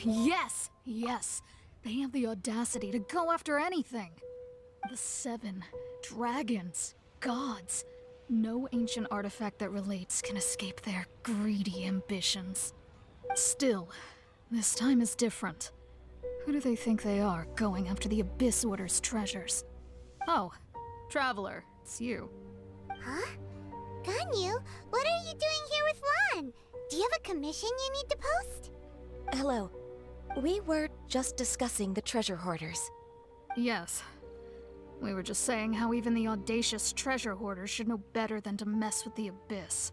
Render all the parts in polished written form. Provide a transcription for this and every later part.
Yes! Yes! They have the audacity to go after anything! The 7 dragons, gods. No ancient artifact that relates can escape their greedy ambitions. Still, this time is different. Who do they think they are, going after the Abyss Order's treasures? Oh, Traveler, it's you. Huh? Ganyu, what are you doing here with Lan? Do you have a commission you need to post? Hello. We were just discussing the treasure hoarders. Yes. We were just saying how even the audacious treasure hoarders should know better than to mess with the Abyss.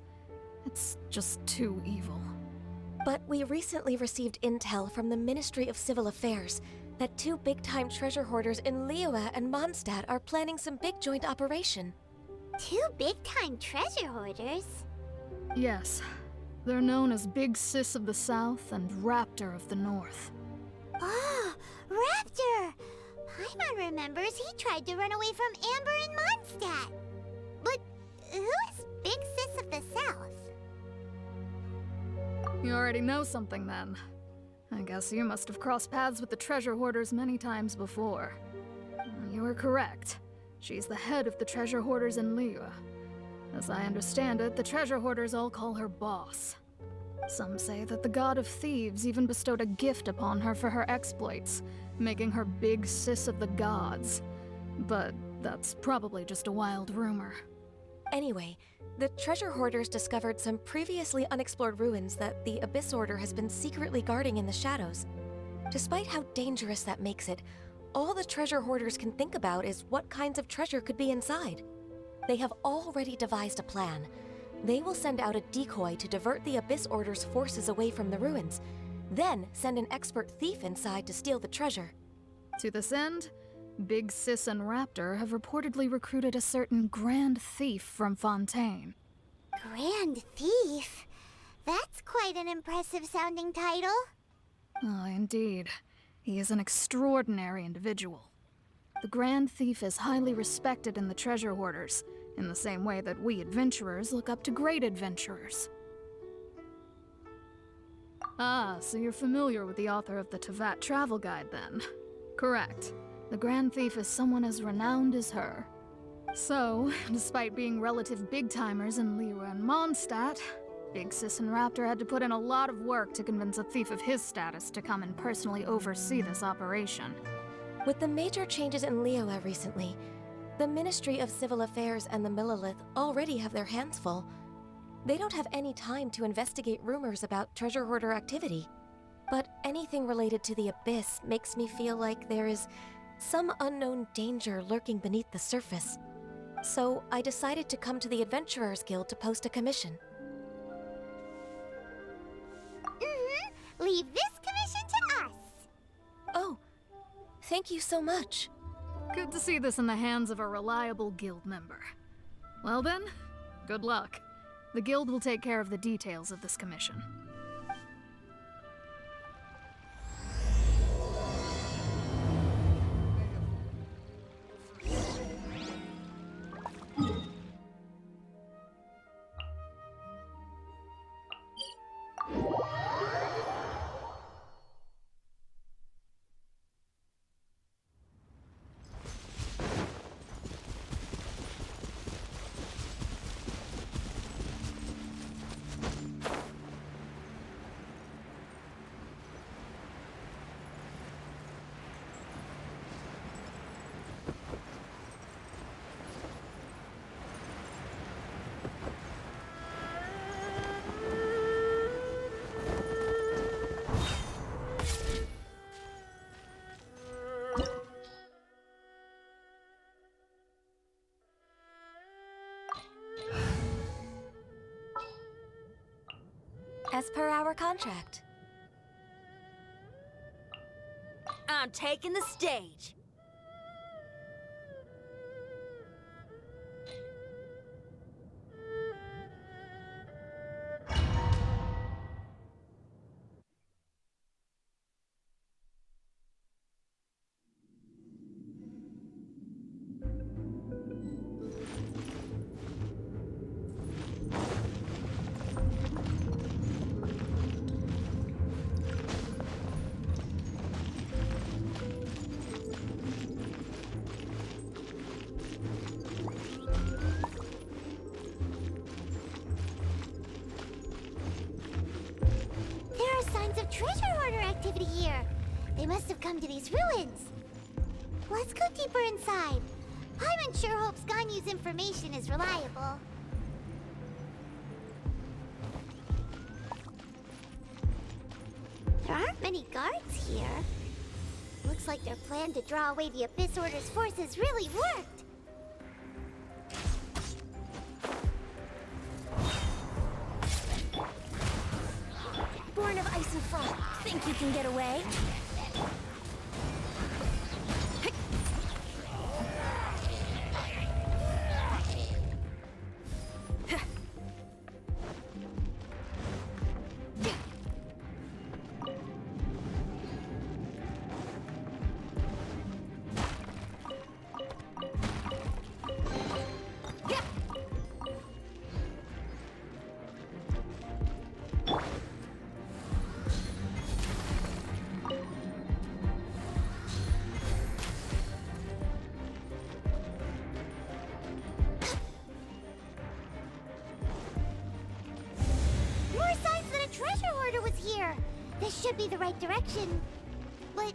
It's just too evil. But we recently received intel from the Ministry of Civil Affairs that 2 big-time treasure hoarders in Liyue and Mondstadt are planning some big joint operation. 2 big-time treasure hoarders? Yes. They're known as Big Sis of the South and Raptor of the North. Oh, Raptor! Paimon remembers he tried to run away from Amber in Mondstadt. But who is Big Sis of the South? You already know something then. I guess you must have crossed paths with the treasure hoarders many times before. You were correct. She's the head of the treasure hoarders in Liyue. As I understand it, the treasure hoarders all call her boss. Some say that the god of thieves even bestowed a gift upon her for her exploits, making her Big Sis of the gods. But that's probably just a wild rumor. Anyway, the treasure hoarders discovered some previously unexplored ruins that the Abyss Order has been secretly guarding in the shadows. Despite how dangerous that makes it, all the treasure hoarders can think about is what kinds of treasure could be inside. They have already devised a plan. They will send out a decoy to divert the Abyss Order's forces away from the ruins, then send an expert thief inside to steal the treasure. To this end, Big Sis and Raptor have reportedly recruited a certain Grand Thief from Fontaine. Grand Thief? That's quite an impressive sounding title. Oh, indeed. He is an extraordinary individual. The Grand Thief is highly respected in the treasure hoarders, in the same way that we adventurers look up to great adventurers. Ah, so you're familiar with the author of the Tevat Travel Guide, then? Correct. The Grand Thief is someone as renowned as her. So, despite being relative big-timers in Liyue and Mondstadt, Big Sis and Raptor had to put in a lot of work to convince a thief of his status to come and personally oversee this operation. With the major changes in Liyue recently, the Ministry of Civil Affairs and the Millelith already have their hands full. They don't have any time to investigate rumors about treasure hoarder activity. But anything related to the Abyss makes me feel like there is some unknown danger lurking beneath the surface. So I decided to come to the Adventurers Guild to post a commission. Leave this commission to us. Oh, thank you so much. Good to see this in the hands of a reliable guild member. Well then, good luck. The guild will take care of the details of this commission. As per our contract. I'm taking the stage. signs of treasure hoarder activity here. They must have come to these ruins. Let's go deeper inside. Paimon sure hopes Ganyu's information is reliable. There aren't many guards here. Looks like their plan to draw away the Abyss Order's forces really worked. Born of ice and frost, think you can get away? This should be the right direction. But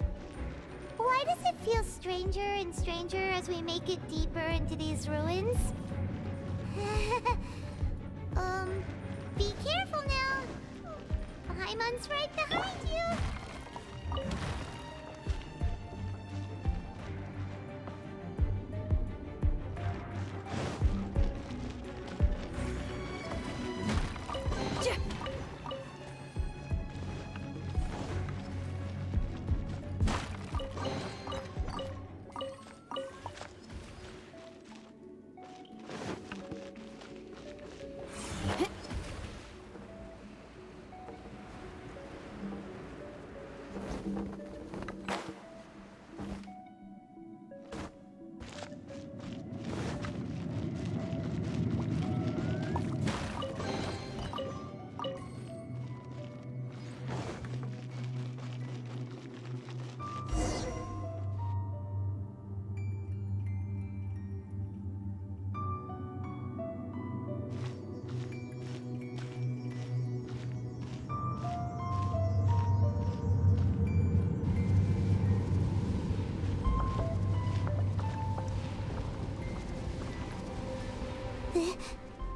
why does it feel stranger and stranger as we make it deeper into these ruins? Be careful now. Paimon's right behind you.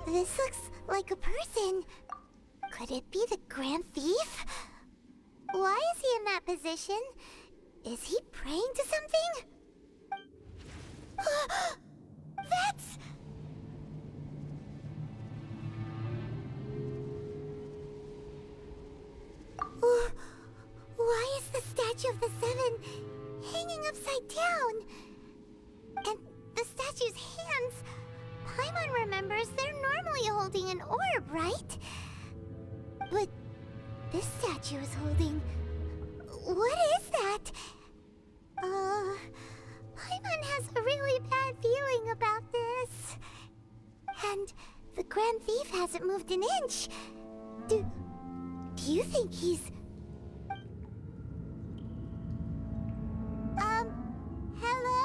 This looks like a person. Could it be the Grand Thief? Why is he in that position? Is he praying to something? That's... Why is the statue of the Seven hanging upside down? And the statue's hands... Paimon remembers they're normally holding an orb, right? But this statue is holding... What is that? Paimon has a really bad feeling about this. And the Grand Thief hasn't moved an inch. Do you think he's... Hello?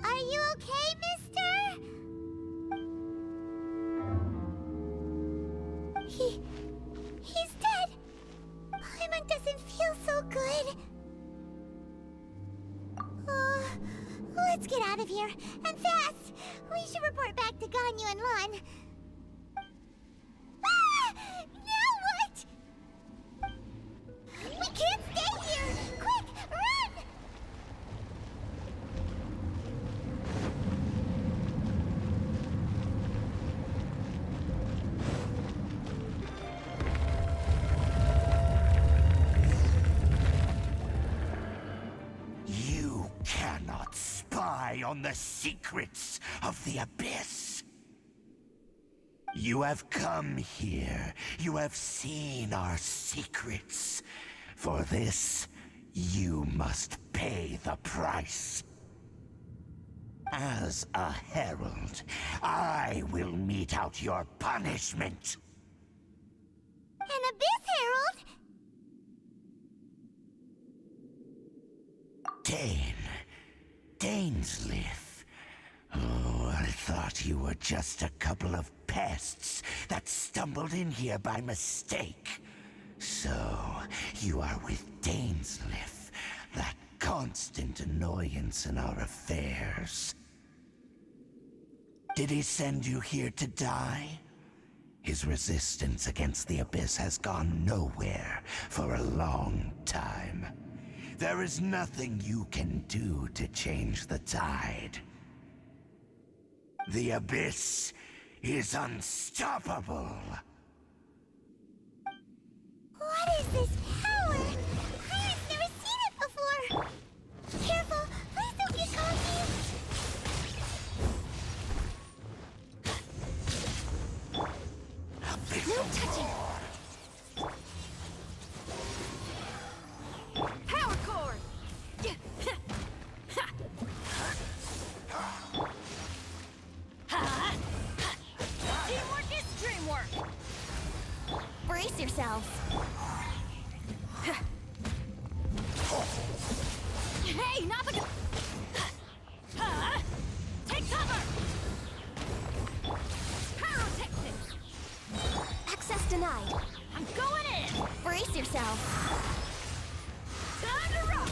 Are you okay, mister? He's dead. Paimon doesn't feel so good. Let's get out of here, and fast. We should report back to Ganyu and Lon. Ah! Now what? We can't stay here! Quick, run! You cannot spy on the secrets of the Abyss. You have come here. You have seen our secrets. For this, you must pay the price. As a herald, I will mete out your punishment. An Abyss Herald? Dainsleif. Oh, I thought you were just a couple of pests that stumbled in here by mistake. So, you are with Dainsleif, that constant annoyance in our affairs. Did he send you here to die? His resistance against the Abyss has gone nowhere for a long time. There is nothing you can do to change the tide. The Abyss is unstoppable. What is this power? I've never seen it before. Careful, please don't get cocky. No touching! Power cord! Teamwork is dreamwork! Brace yourselves. Hey, not the... Take cover! Pyrotechnics! Access denied. I'm going in! Brace yourself. Time to rock!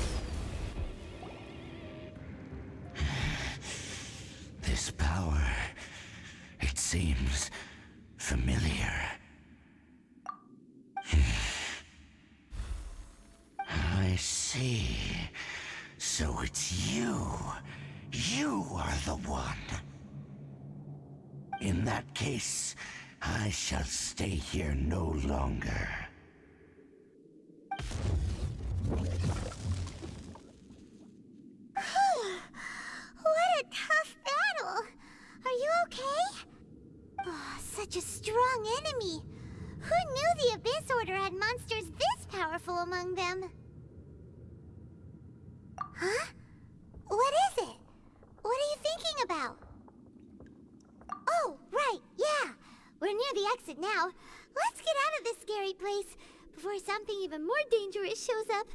This power, it seems familiar. I see. So it's you. You are the one. In that case, I shall stay here no longer. What a tough battle. Are you okay? Oh, such a strong enemy. Who knew the Abyss Order had monsters this powerful among them? Huh? What is it? What are you thinking about? Oh, right, yeah. We're near the exit now. Let's get out of this scary place before something even more dangerous shows up.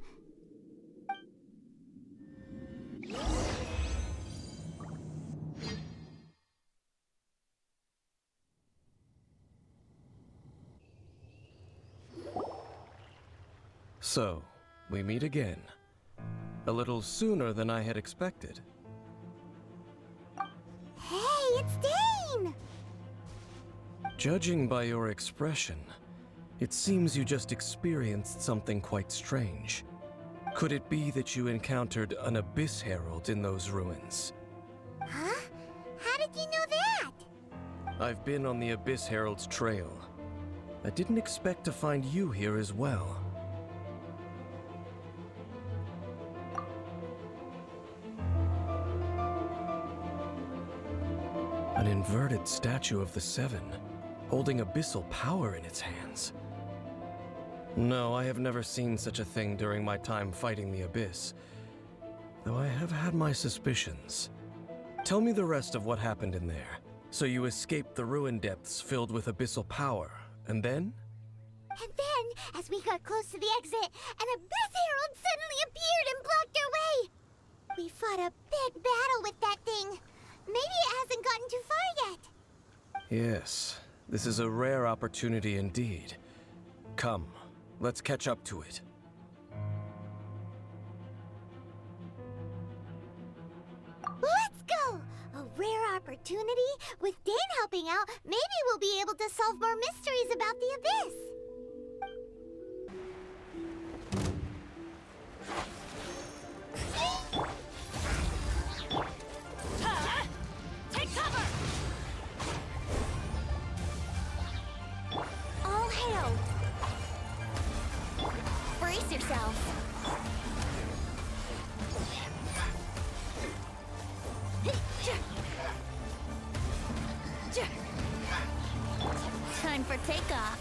So, we meet again. A little sooner than I had expected. Hey, it's Dane! Judging by your expression, it seems you just experienced something quite strange. Could it be that you encountered an Abyss Herald in those ruins? Huh? How did you know that? I've been on the Abyss Herald's trail. I didn't expect to find you here as well. An inverted statue of the Seven, holding abyssal power in its hands. No, I have never seen such a thing during my time fighting the Abyss, though I have had my suspicions. Tell me the rest of what happened in there. So you escaped the ruin depths filled with abyssal power, and then? And then, as we got close to the exit, an Abyss Herald suddenly appeared and blocked our way! We fought a big battle with that thing. Maybe it hasn't gotten too far yet. Yes, this is a rare opportunity indeed. Come, let's catch up to it. Let's go! A rare opportunity? With Dane helping out, maybe we'll be able to solve more mysteries about the Abyss. Take cover! All hail! Brace yourself. Time for takeoff.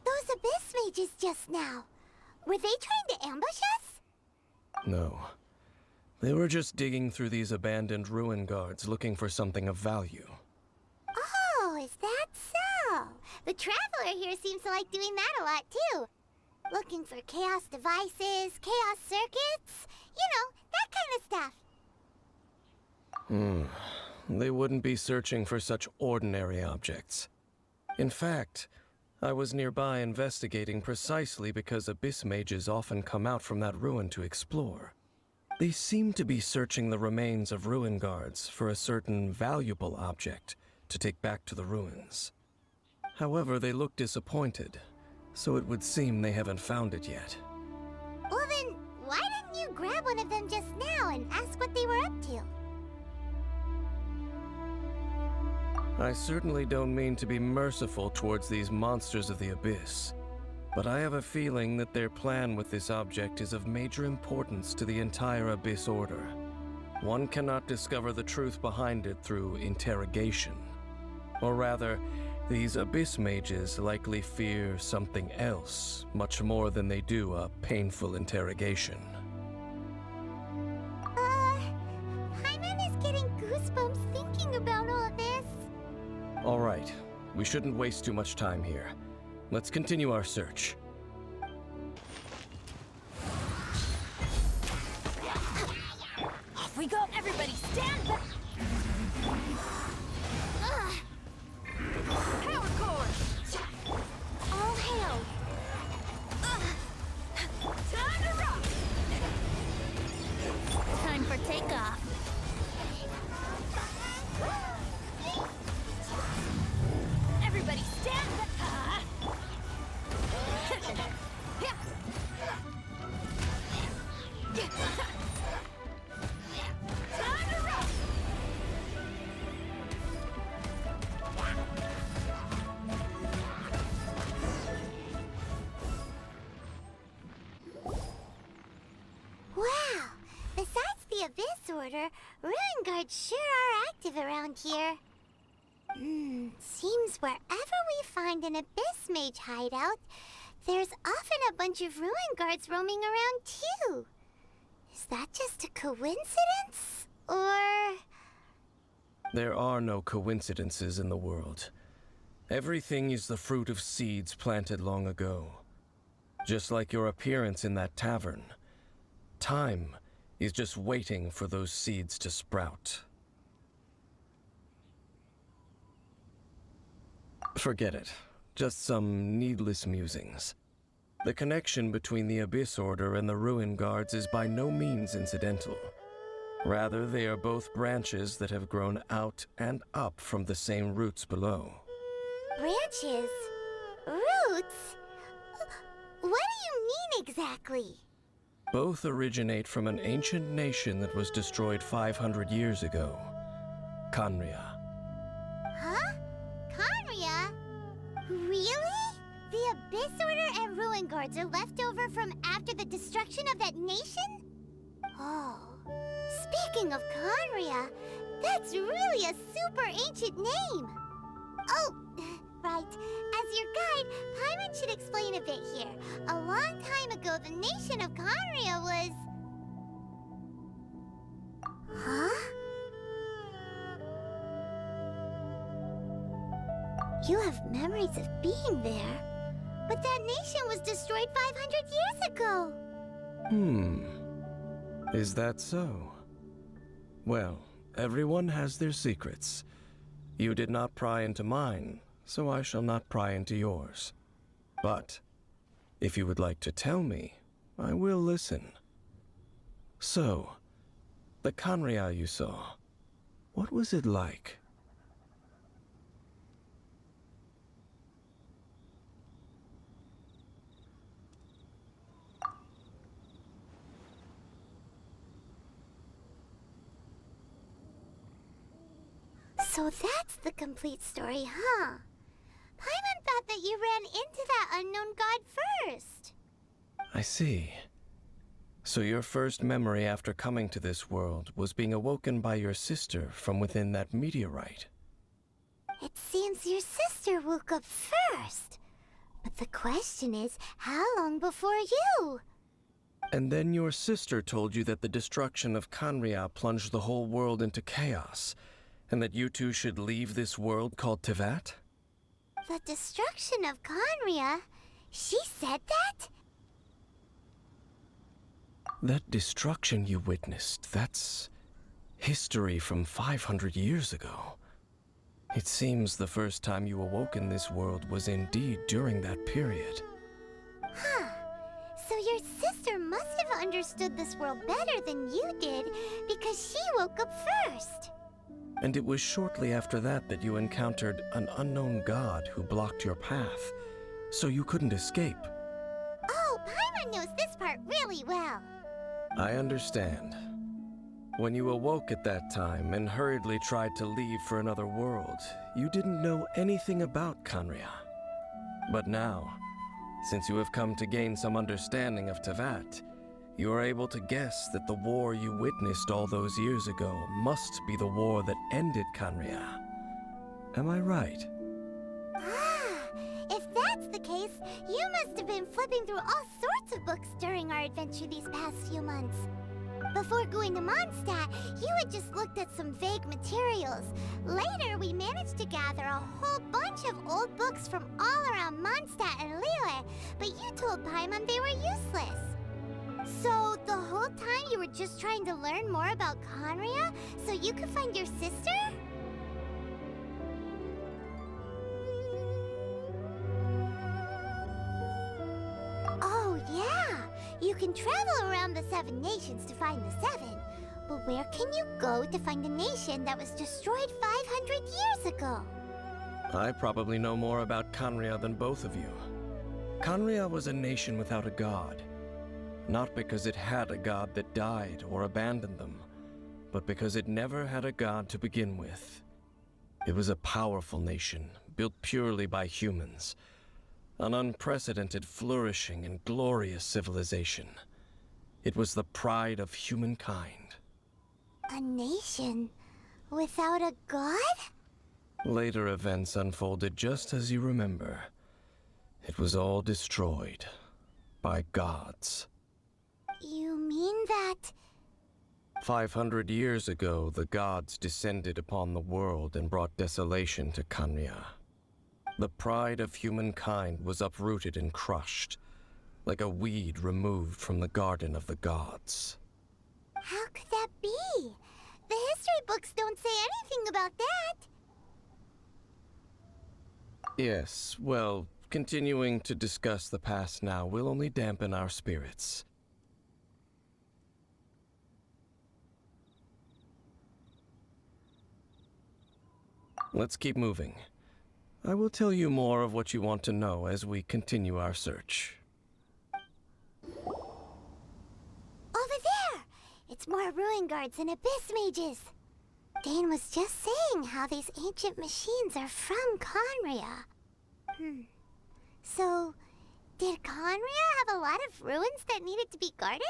Those Abyss mages just now. Were they trying to ambush us? No. They were just digging through these abandoned ruin guards looking for something of value. Oh, is that so? The Traveler here seems to like doing that a lot, too. Looking for chaos devices, chaos circuits, you know, that kind of stuff. They wouldn't be searching for such ordinary objects. In fact, I was nearby investigating precisely because abyss mages often come out from that ruin to explore. They seem to be searching the remains of ruin guards for a certain valuable object to take back to the ruins. However, they look disappointed, so it would seem they haven't found it yet. Well then, why didn't you grab one of them just now and ask what they were up to? I certainly don't mean to be merciful towards these monsters of the abyss, but I have a feeling that their plan with this object is of major importance to the entire Abyss Order. One cannot discover the truth behind it through interrogation. Or rather, these Abyss mages likely fear something else, much more than they do a painful interrogation. Paimon is getting goosebumps thinking about all this. All right, we shouldn't waste too much time here. Let's continue our search. Off we go! Everybody stand back! Power core! All hail! Time to rock! Time for takeoff. Everybody stand back! Time to rock! Wow! Besides the Abyss Order, Ruin Guards sure are active around here. Seems wherever we find an Abyss Mage hideout, there's often a bunch of Ruin Guards roaming around too. Is that just a coincidence? Or... There are no coincidences in the world. Everything is the fruit of seeds planted long ago. Just like your appearance in that tavern. Time is just waiting for those seeds to sprout. Forget it. Just some needless musings. The connection between the Abyss Order and the Ruin Guards is by no means incidental. Rather, they are both branches that have grown out and up from the same roots below. branches? Roots? What do you mean exactly? Both originate from an ancient nation that was destroyed 500 years ago. Khaenri'ah. Huh? Khaenri'ah? Really? The Abyss Order and Ruin Guards are left over from after the destruction of that nation? Oh, speaking of Khaenri'ah, that's really a super ancient name. Oh, right. As your guide, Paimon should explain a bit here. A long time ago, the nation of Khaenri'ah was... Huh? You have memories of being there, but that nation was destroyed 500 years ago. Is that so? Well, everyone has their secrets. You did not pry into mine, so I shall not pry into yours. But, if you would like to tell me, I will listen. So, the Khaenri'ah you saw, what was it like? So that's the complete story, huh? Paimon thought that you ran into that unknown god first. I see. So your first memory after coming to this world was being awoken by your sister from within that meteorite. It seems your sister woke up first. But the question is, how long before you? And then your sister told you that the destruction of Khaenri'ah plunged the whole world into chaos, and that you two should leave this world called Teyvat? The destruction of Khaenri'ah? She said that? That destruction you witnessed, that's history from 500 years ago. It seems the first time you awoke in this world was indeed during that period. Huh. So your sister must have understood this world better than you did, because she woke up first. And it was shortly after that that you encountered an unknown god who blocked your path, so you couldn't escape. Oh, Paimon knows this part really well. I understand. When you awoke at that time and hurriedly tried to leave for another world, you didn't know anything about Khaenri'ah. But now, since you have come to gain some understanding of Teyvat, you are able to guess that the war you witnessed all those years ago must be the war that ended Khaenri'ah. Am I right? Ah, if that's the case, you must have been flipping through all sorts of books during our adventure these past few months. Before going to Mondstadt, you had just looked at some vague materials. Later, we managed to gather a whole bunch of old books from all around Mondstadt and Liyue, but you told Paimon they were useless. So, the whole time you were just trying to learn more about Khaenri'ah so you could find your sister? Oh, yeah! You can travel around the 7 nations to find the 7. But where can you go to find a nation that was destroyed 500 years ago? I probably know more about Khaenri'ah than both of you. Khaenri'ah was a nation without a god. Not because it had a god that died or abandoned them, but because it never had a god to begin with. It was a powerful nation, built purely by humans. An unprecedented, flourishing, and glorious civilization. It was the pride of humankind. A nation without a god? Later events unfolded just as you remember. It was all destroyed by gods. You mean that... 500 years ago, the gods descended upon the world and brought desolation to Khaenri'ah. The pride of humankind was uprooted and crushed, like a weed removed from the garden of the gods. How could that be? The history books don't say anything about that. Yes, well, continuing to discuss the past now will only dampen our spirits. Let's keep moving. I will tell you more of what you want to know as we continue our search. Over there! It's more ruin guards and abyss mages. Dane was just saying how these ancient machines are from Khaenri'ah. So, did Khaenri'ah have a lot of ruins that needed to be guarded?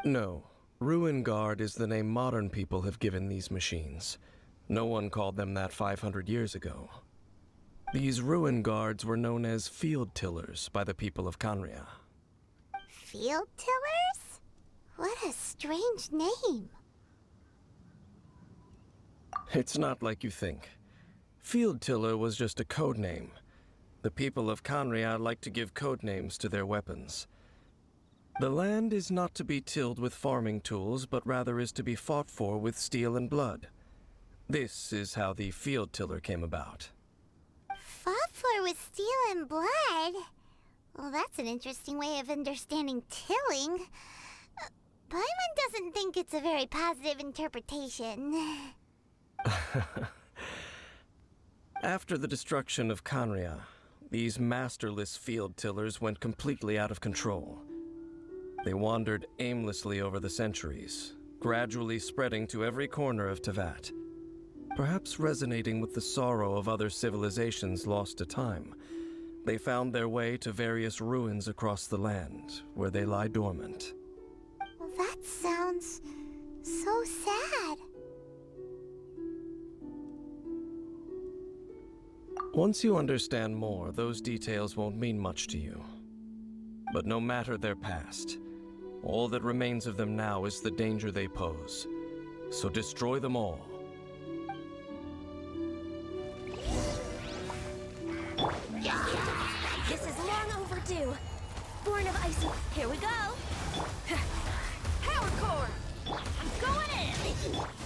No. Ruin Guard is the name modern people have given these machines. No one called them that 500 years ago. These ruin guards were known as field tillers by the people of Khaenri'ah. Field tillers? What a strange name. It's not like you think. Field tiller was just a code name. The people of Khaenri'ah like to give code names to their weapons. The land is not to be tilled with farming tools, but rather is to be fought for with steel and blood. This is how the field tiller came about. Fought for with steel and blood? Well, that's an interesting way of understanding tilling. Paimon doesn't think it's a very positive interpretation. After the destruction of Khaenri'ah, these masterless field tillers went completely out of control. They wandered aimlessly over the centuries, gradually spreading to every corner of Teyvat. Perhaps resonating with the sorrow of other civilizations lost to time, they found their way to various ruins across the land, where they lie dormant. Well, that sounds so sad. Once you understand more, those details won't mean much to you. But no matter their past, all that remains of them now is the danger they pose. So destroy them all. This is long overdue. Born of Icy. Here we go.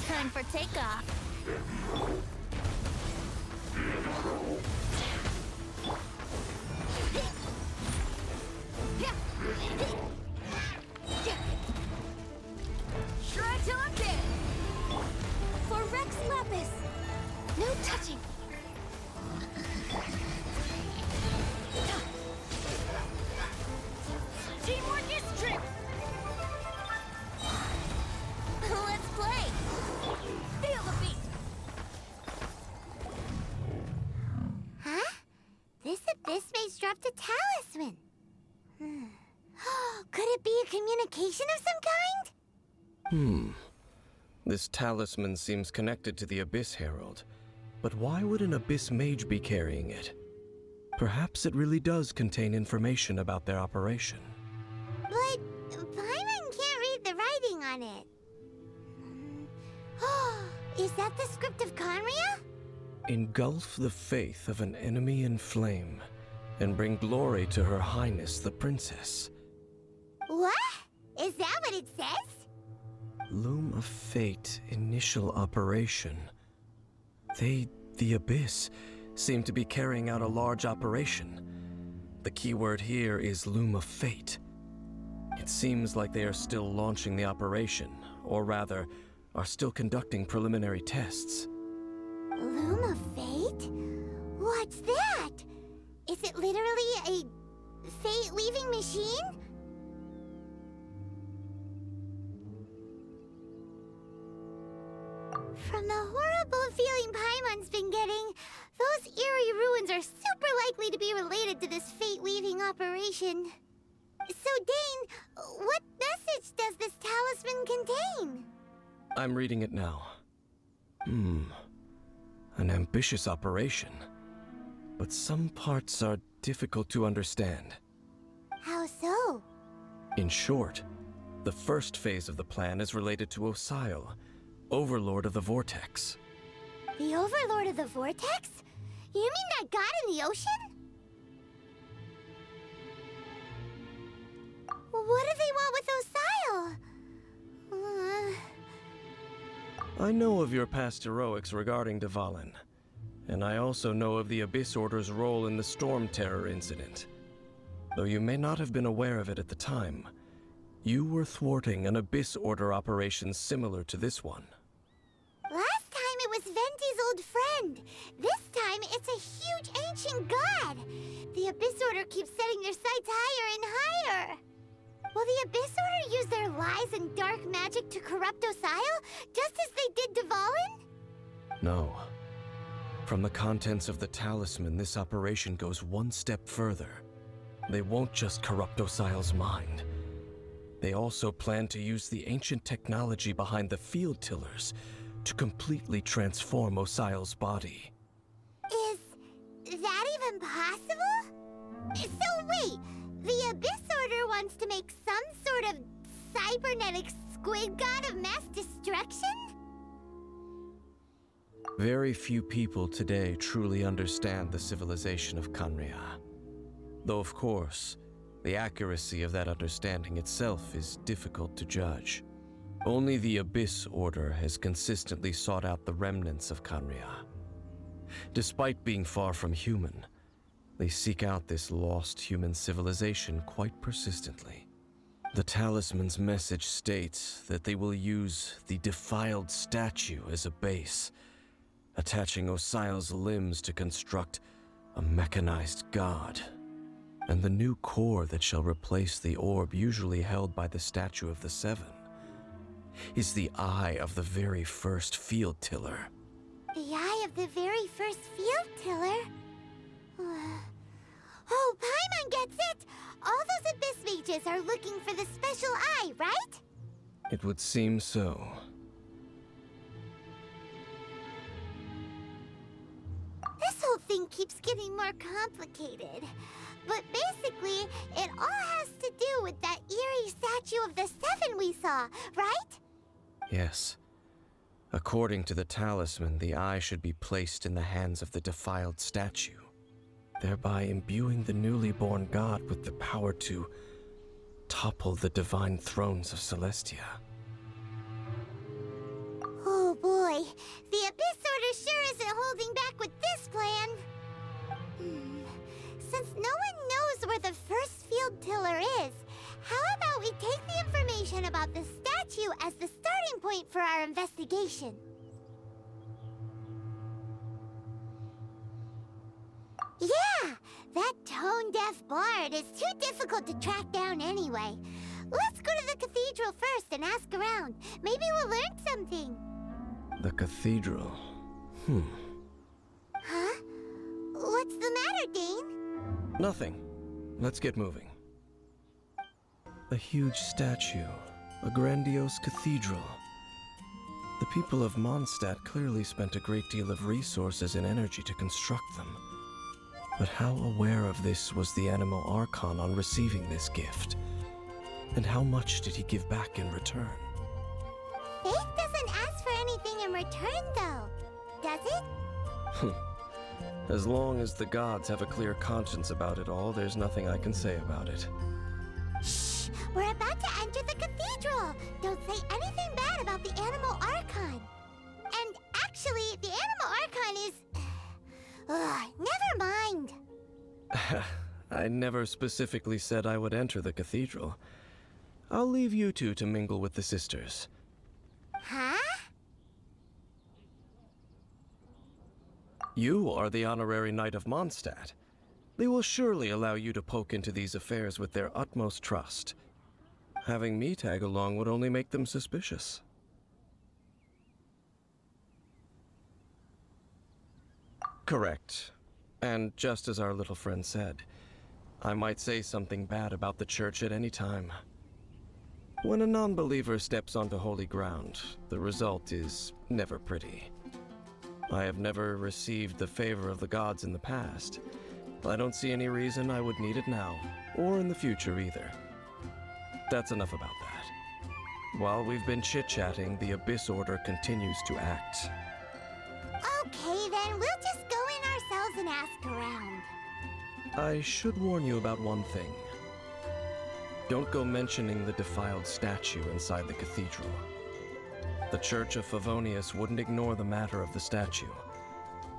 Time for takeoff. Shred till I'm dead! For Rex Lapis! No touching! Teamwork is trick! Let's play. Feel the beat! Huh? This abyss mage dropped a talisman. Could it be a communication of some kind? This talisman seems connected to the Abyss Herald. But why would an Abyss Mage be carrying it? Perhaps it really does contain information about their operation. But Paimon can't read the writing on it. Is that the script of Conria? Engulf the faith of an enemy in flame, and bring glory to Her Highness the Princess. What? Is that what it says? Loom of Fate initial operation. They, the Abyss, seem to be carrying out a large operation. The keyword here is Loom of Fate. It seems like they are still launching the operation, or rather, are still conducting preliminary tests. Loom of Fate? What's that? Is it literally a fate-weaving machine? From the horrible feeling Paimon's been getting, those eerie ruins are super likely to be related to this fate-weaving operation. So, Dane, what message does this talisman contain? I'm reading it now. An ambitious operation. But some parts are difficult to understand. How so? In short, the first phase of the plan is related to Osile, Overlord of the Vortex. The Overlord of the Vortex? You mean that god in the ocean? What do they want with Osile? I know of your past heroics regarding Dvalin, and I also know of the Abyss Order's role in the Storm Terror incident. Though you may not have been aware of it at the time, you were thwarting an Abyss Order operation similar to this one. Last time it was Venti's old friend. This time it's a huge ancient god. The Abyss Order keeps setting their sights higher and higher. Will the Abyss Order use their lies and dark magic to corrupt Osile, just as they did Dvalin? No. From the contents of the talisman, this operation goes one step further. They won't just corrupt Osile's mind. They also plan to use the ancient technology behind the field tillers to completely transform Osile's body. Is that even possible? So wait, the Abyss Order wants to make some sort of cybernetic squid god of mass destruction? Very few people today truly understand the civilization of Conria. Though of course, the accuracy of that understanding itself is difficult to judge. Only the Abyss Order has consistently sought out the remnants of Conria. Despite being far from human, they seek out this lost human civilization quite persistently. The talisman's message states that they will use the defiled statue as a base, attaching Osile's limbs to construct a mechanized god. And the new core that shall replace the orb usually held by the Statue of the Seven is the eye of the very first field tiller. The eye of the very first field tiller? Oh, Paimon gets it! All those Abyss mages are looking for the special eye, right? It would seem so. This whole thing keeps getting more complicated. But basically, it all has to do with that eerie statue of the Seven we saw, right? Yes. According to the talisman, the eye should be placed in the hands of the defiled statue, thereby imbuing the newly born god with the power to topple the divine thrones of Celestia. information about the statue as the starting point for our investigation. Yeah, that tone-deaf bard is too difficult to track down anyway. Let's go to the cathedral first and ask around. Maybe we'll learn something. The cathedral. Huh? What's the matter, Dane? Nothing. Let's get moving. A huge statue. A grandiose cathedral. The people of Mondstadt clearly spent a great deal of resources and energy to construct them. But how aware of this was the Animal Archon on receiving this gift? And how much did he give back in return? Faith doesn't ask for anything in return, though. Does it? As long as the gods have a clear conscience about it all, there's nothing I can say about it. Shh! We're about to enter the cathedral! Don't say anything bad about the Animal Archon. And actually, the Animal Archon is... never mind. I never specifically said I would enter the cathedral. I'll leave you two to mingle with the sisters. Huh? You are the honorary knight of Mondstadt. They will surely allow you to poke into these affairs with their utmost trust. Having me tag along would only make them suspicious. Correct. And just as our little friend said, I might say something bad about the church at any time. When a non-believer steps onto holy ground, the result is never pretty. I have never received the favor of the gods in the past. I don't see any reason I would need it now, or in the future either. That's enough about that. While we've been chit-chatting, the Abyss Order continues to act. Okay, then we'll just go in ourselves and ask around. I should warn you about one thing. Don't go mentioning the defiled statue inside the cathedral. The Church of Favonius wouldn't ignore the matter of the statue.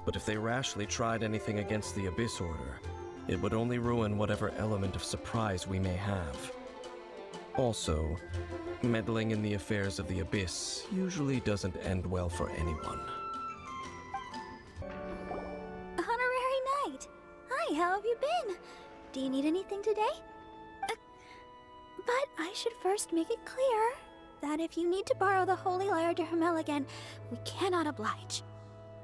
But if they rashly tried anything against the Abyss Order, it would only ruin whatever element of surprise we may have. Also, meddling in the affairs of the Abyss usually doesn't end well for anyone. Honorary Knight! Hi, how have you been? Do you need anything today? But I should first make it clear that if you need to borrow the Holy Lyre to Hermel again, we cannot oblige.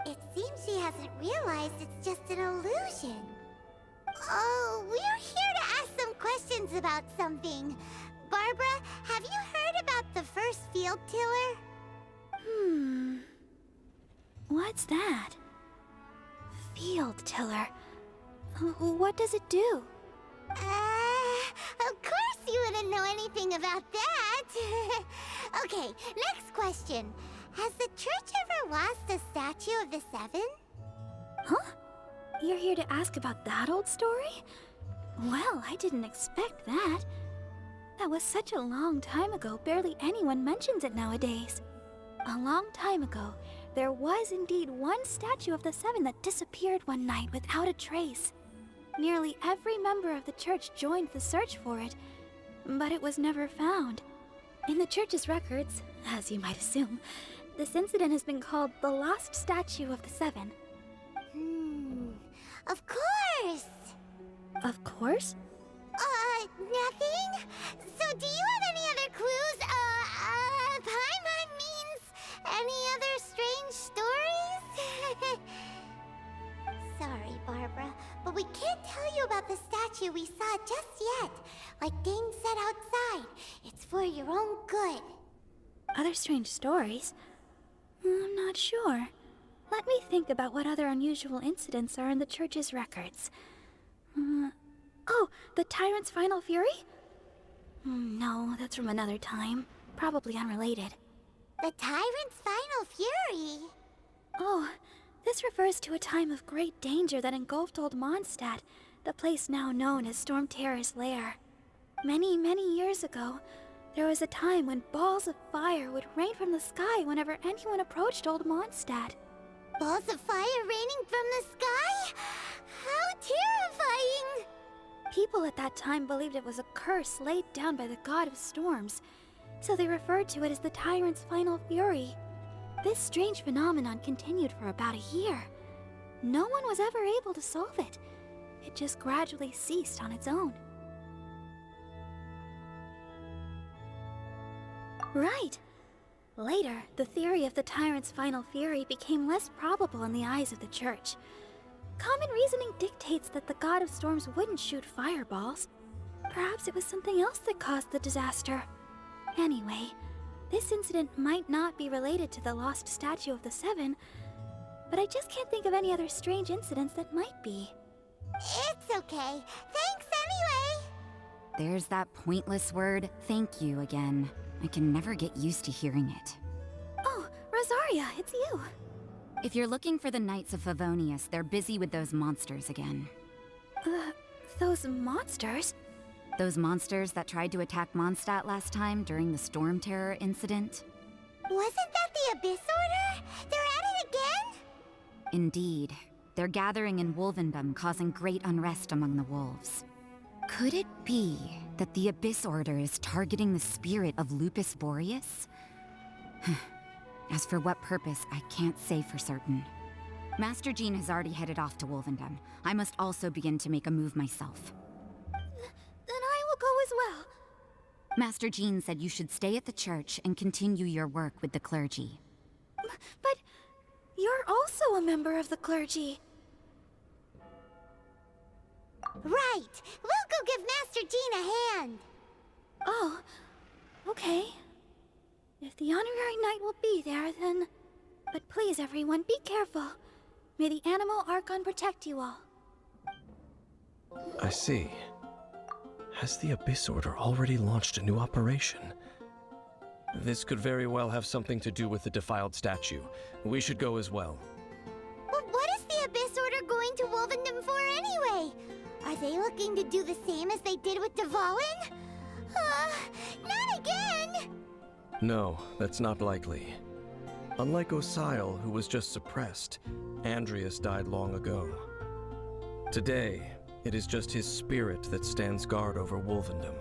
It seems she hasn't realized it's just an illusion. Oh, we're here to ask some questions about something. Barbara, have you heard about the first field tiller? What's that? Field tiller. What does it do? Of course you wouldn't know anything about that. Okay, next question. Has the church ever lost a statue of the Seven? Huh? You're here to ask about that old story? Well, I didn't expect that. That was such a long time ago, barely anyone mentions it nowadays. A long time ago, there was indeed one statue of the Seven that disappeared one night without a trace. Nearly every member of the church joined the search for it, but it was never found. In the church's records, as you might assume, this incident has been called the Lost Statue of the Seven. Of course! Of course? Nothing? So do you have any other clues? Paimon means any other strange stories? Sorry, Barbara, but we can't tell you about the statue we saw just yet. Like Dane said outside, it's for your own good. Other strange stories? I'm not sure. Let me think about what other unusual incidents are in the church's records. Oh, the Tyrant's Final Fury? No, that's from another time. Probably unrelated. The Tyrant's Final Fury? Oh, this refers to a time of great danger that engulfed old Mondstadt, the place now known as Storm Terror's lair. Many, many years ago, there was a time when balls of fire would rain from the sky whenever anyone approached old Mondstadt. Balls of fire raining from the sky? How terrifying! People at that time believed it was a curse laid down by the god of storms. so they referred to it as the Tyrant's Final Fury. This strange phenomenon continued for about a year. No one was ever able to solve it. It just gradually ceased on its own. Right. Later, the theory of the Tyrant's Final Fury became less probable in the eyes of the Church. Common reasoning dictates that the God of Storms wouldn't shoot fireballs. Perhaps it was something else that caused the disaster. Anyway, this incident might not be related to the lost statue of the Seven, but I just can't think of any other strange incidents that might be. It's okay. Thanks anyway. There's that pointless word, thank you, again. I can never get used to hearing it. Oh, Rosaria, it's you. If you're looking for the Knights of Favonius, they're busy with those monsters again. Those monsters? Those monsters that tried to attack Mondstadt last time during the Storm Terror incident? Wasn't that the Abyss Order? They're at it again? Indeed. They're gathering in Wolvendom, causing great unrest among the wolves. Could it be that the Abyss Order is targeting the spirit of Lupus Boreas? As for what purpose, I can't say for certain. Master Jean has already headed off to Wolvendom. I must also begin to make a move myself. Then I will go as well. Master Jean said you should stay at the church and continue your work with the clergy. But you're also a member of the clergy. Right. We'll go give Master Jean a hand. Oh, okay. If the Honorary Knight will be there, then... But please, everyone, be careful. May the Animal Archon protect you all. I see. Has the Abyss Order already launched a new operation? This could very well have something to do with the defiled statue. We should go as well. But what is the Abyss Order going to Wolvendom for anyway? Are they looking to do the same as they did with Dvalin? Not again! No, that's not likely. Unlike Osile, who was just suppressed, Andreas died long ago. Today, it is just his spirit that stands guard over Wolvendom.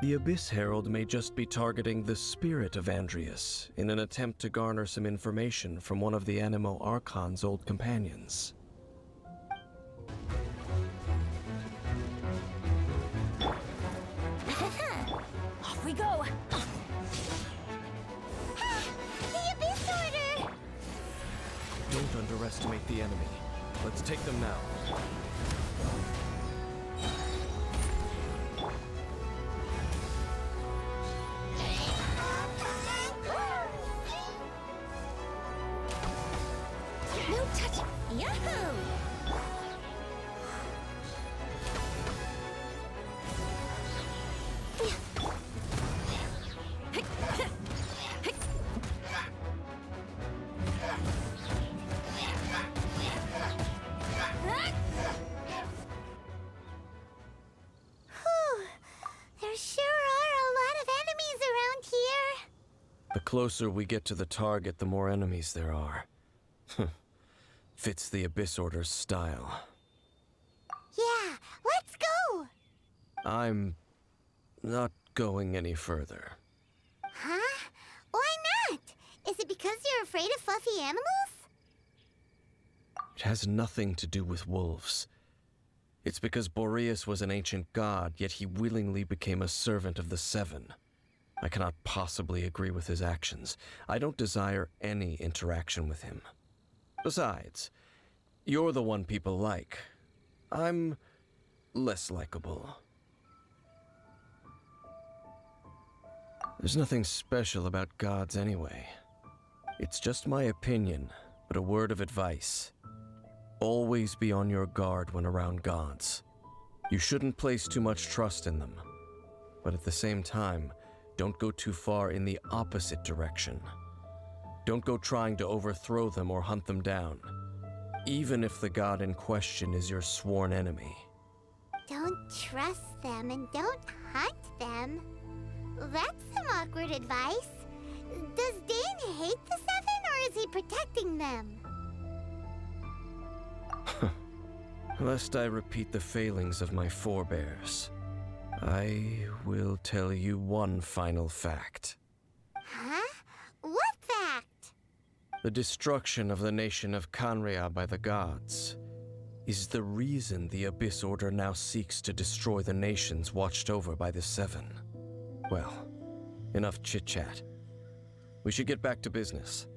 The Abyss Herald may just be targeting the spirit of Andreas in an attempt to garner some information from one of the Animo Archon's old companions. Off we go! The Abyss Order! Don't underestimate the enemy. Let's take them now. No touch! Yahoo! There sure are a lot of enemies around here. The closer we get to the target, the more enemies there are. Fits the Abyss Order's style. Yeah, let's go! I'm not going any further. Huh? Why not? Is it because you're afraid of fluffy animals? It has nothing to do with wolves. It's because Boreas was an ancient god, yet he willingly became a servant of the Seven. I cannot possibly agree with his actions. I don't desire any interaction with him. Besides, you're the one people like. I'm less likable. There's nothing special about gods anyway. It's just my opinion, but a word of advice. Always be on your guard when around gods. You shouldn't place too much trust in them. But at the same time, don't go too far in the opposite direction. Don't go trying to overthrow them or hunt them down, even if the god in question is your sworn enemy. Don't trust them and don't hunt them. That's some awkward advice. Does Dane hate the Seven, or is he protecting them? Lest I repeat the failings of my forebears. I will tell you one final fact. Huh? What fact? The destruction of the nation of Canria by the gods is the reason the Abyss Order now seeks to destroy the nations watched over by the Seven. Well, enough chit-chat. We should get back to business.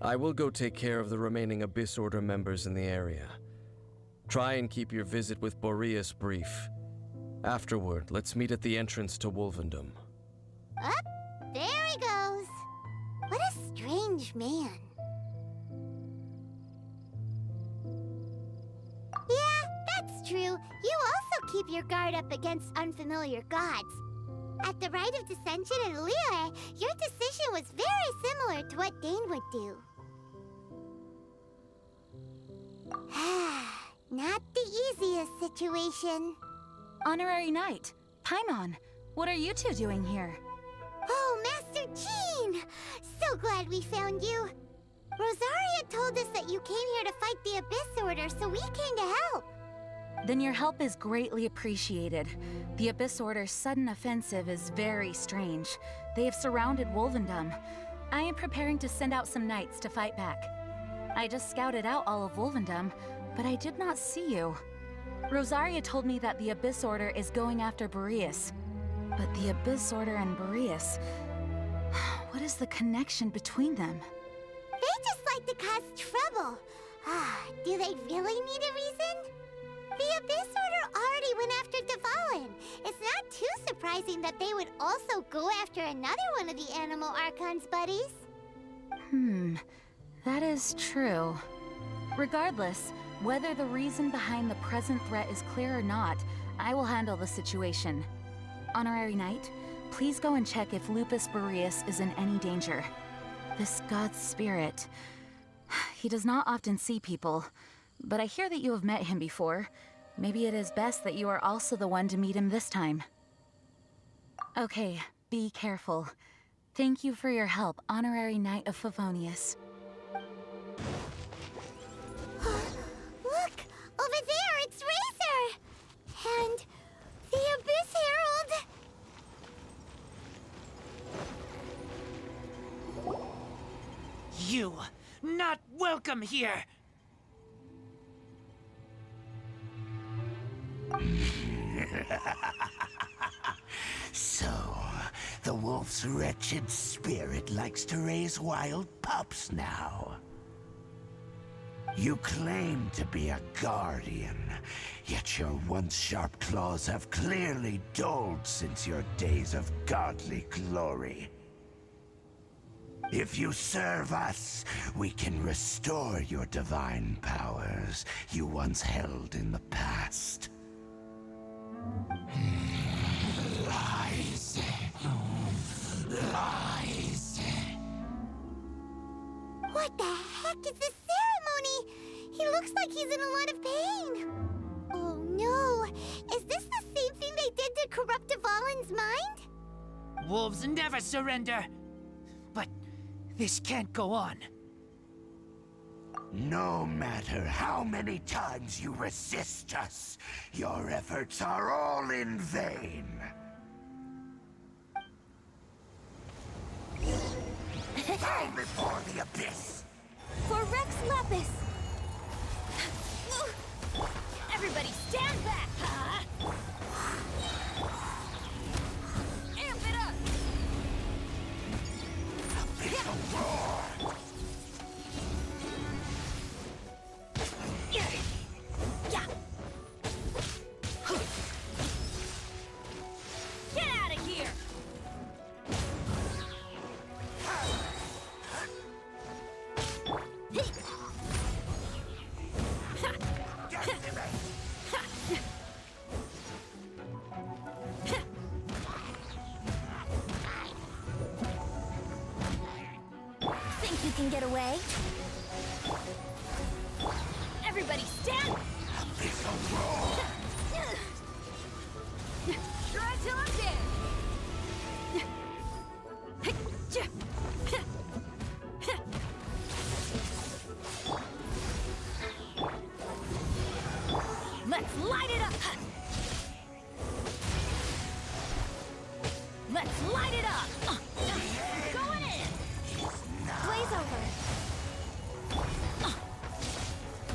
I will go take care of the remaining Abyss Order members in the area. Try and keep your visit with Boreas brief. Afterward, let's meet at the entrance to Wolvendom. Up, there he goes. What a strange man. Yeah, that's true. You also keep your guard up against unfamiliar gods. At the Rite of Dissension in Liyue, your decision was very similar to what Dane would do. Not the easiest situation. Honorary Knight, Paimon, what are you two doing here? Oh, Master Jean! So glad we found you. Rosaria told us that you came here to fight the Abyss Order, so we came to help. Then your help is greatly appreciated. The Abyss Order's sudden offensive is very strange. They have surrounded Wolvendom. I am preparing to send out some knights to fight back. I just scouted out all of Wolvendom, but I did not see you. Rosaria told me that the Abyss Order is going after Boreas. But the Abyss Order and Boreas... what is the connection between them? They just like to cause trouble. Do they really need a reason? The Abyss Order already went after Dvalin. It's not too surprising that they would also go after another one of the Animal Archon's buddies. That is true. Regardless, whether the reason behind the present threat is clear or not, I will handle the situation. Honorary Knight, please go and check if Lupus Boreas is in any danger. This god's spirit... he does not often see people, but I hear that you have met him before. Maybe it is best that you are also the one to meet him this time. Okay, be careful. Thank you for your help, Honorary Knight of Favonius. Look! Over there, it's Razor! And the Abyss Herald! You, not welcome here! So, the wolf's wretched spirit likes to raise wild pups now. You claim to be a guardian, yet your once sharp claws have clearly dulled since your days of godly glory. If you serve us, we can restore your divine powers you once held in the past. Lies. Lies. What the heck is this ceremony? He looks like he's in a lot of pain. Oh no! Is this the same thing they did to corrupt Dvalin's mind? Wolves never surrender! But this can't go on. No matter how many times you resist us, your efforts are all in vain. Bow before the abyss! For Rex Lapis! Everybody stand back! Amp it up! Abyssal roar! Yeah. Get out of here! Think you can get away? Everybody stand! Abyssal roar! Try till I'm dead! Let's light it up! Let's light it up! Going in! Blaze over!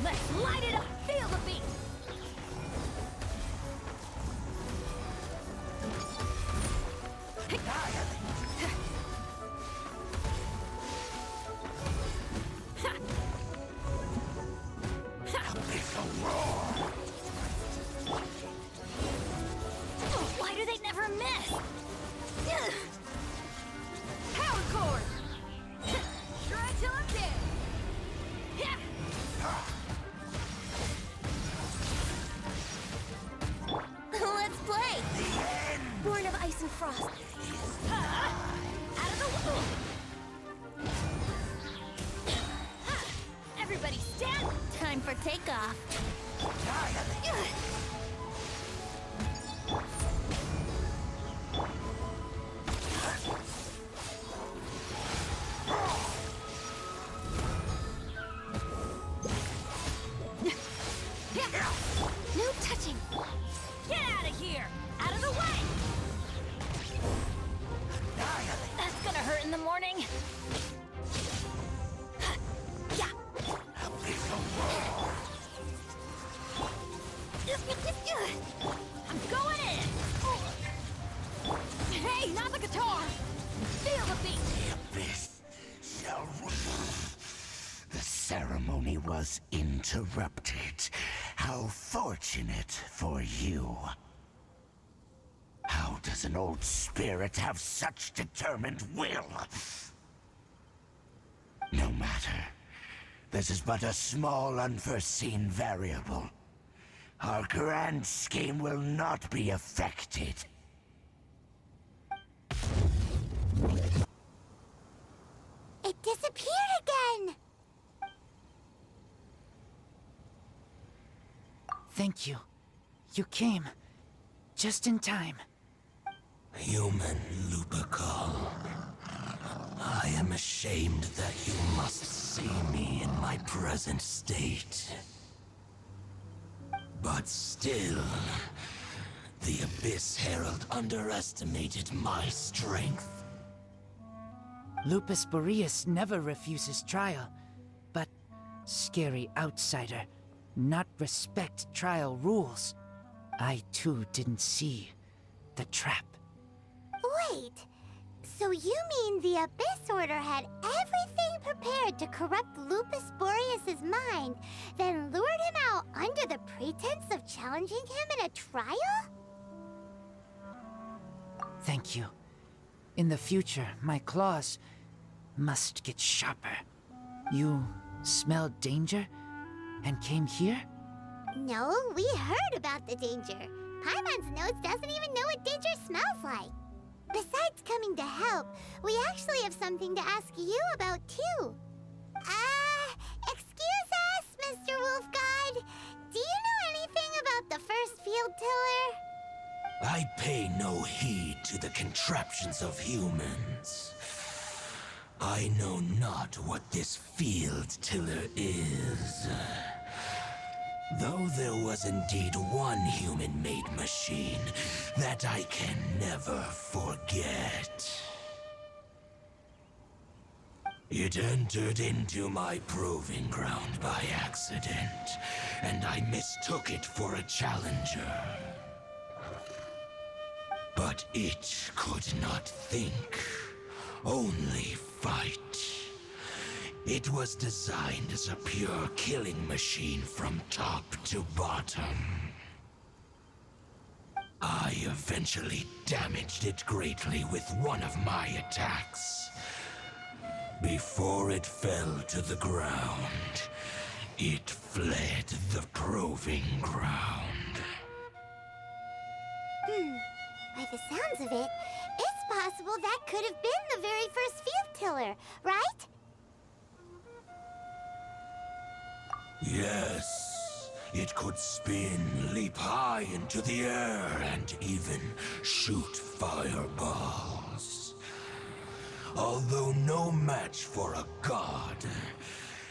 Let's light it up! Feel the beat! Why do they never miss? Power cord! Try till I'm dead! Let's play! Born of ice and frost. Out of the way! Everybody stand! Time for takeoff. No touching! Get out of here! Out of the way! That's gonna hurt in the morning! Yeah! I'm going in! Hey, not the guitar! Feel the beat! The abyss shall rule. The ceremony was interrupted. How fortunate for you. How does an old spirit have such determined will? No matter. This is but a small unforeseen variable. Our grand scheme will not be affected. It disappeared again! Thank you. You came. Just in time. Human Lupercal, I am ashamed that you must see me in my present state. But still, the Abyss Herald underestimated my strength. Lupus Boreas never refuses trial, but scary outsider, not respect trial rules. I too didn't see the trap. Wait, so you mean the Abyss Order had everything prepared to corrupt Lupus Boreas' mind, then lured him out under the pretense of challenging him in a trial? Thank you. In the future, my claws must get sharper. You smelled danger and came here? No, we heard about the danger. Paimon's nose doesn't even know what danger smells like. Besides coming to help, we actually have something to ask you about too. Excuse us, Mr. Wolfgod. Do you know anything about the first field tiller? I pay no heed to the contraptions of humans. I know not what this field tiller is. Though there was indeed one human-made machine that I can never forget. It entered into my proving ground by accident, and I mistook it for a challenger. But it could not think, only fight. It was designed as a pure killing machine from top to bottom. I eventually damaged it greatly with one of my attacks. Before it fell to the ground, it fled the proving ground. By the sounds of it, it's possible that could have been the very first field tiller, right? Yes, it could spin, leap high into the air, and even shoot fireballs. Although no match for a god,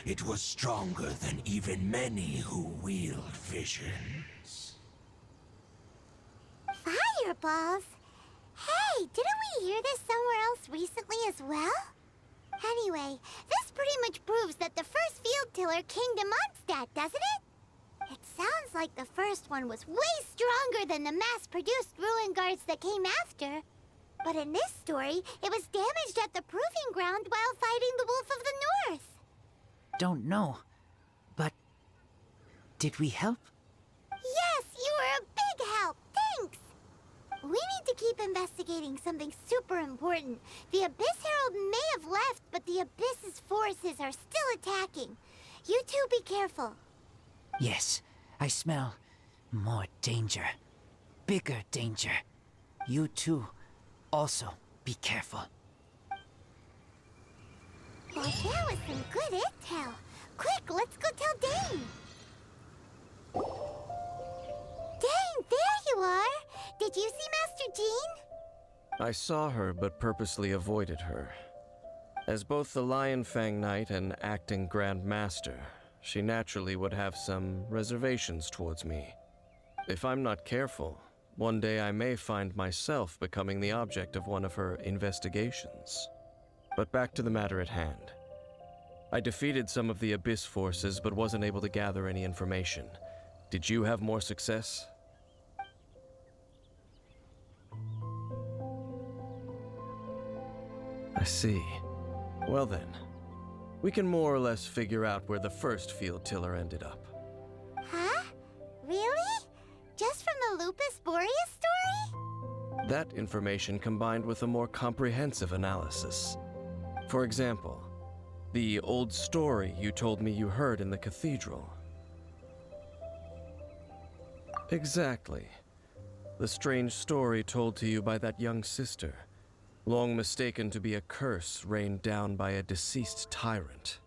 it was stronger than even many who wield visions. Fireballs? Hey, didn't we hear this somewhere else recently as well? Anyway, this pretty much proves that the first field tiller came to Mondstadt, doesn't it? It sounds like the first one was way stronger than the mass-produced ruin guards that came after. But in this story, it was damaged at the proving ground while fighting the Wolf of the North. Don't know, but did we help? Yes, you were a big help. Thanks. We need to keep investigating something super important. The Abyss Herald may have left, but the Abyss's forces are still attacking. You two be careful. Yes, I smell more danger. Bigger danger. You too, also be careful. Well, that was some good intel. Quick, let's go tell Dane. Dane, there you are! Did you see Master Jean? I saw her, but purposely avoided her. As both the Lion Fang Knight and acting Grand Master, she naturally would have some reservations towards me. If I'm not careful, one day I may find myself becoming the object of one of her investigations. But back to the matter at hand. I defeated some of the Abyss forces, but wasn't able to gather any information. Did you have more success? I see. Well then, we can more or less figure out where the first field tiller ended up. Huh? Really? Just from the Lupus Boreas story? That information combined with a more comprehensive analysis. For example, the old story you told me you heard in the cathedral. Exactly. The strange story told to you by that young sister, long mistaken to be a curse rained down by a deceased tyrant.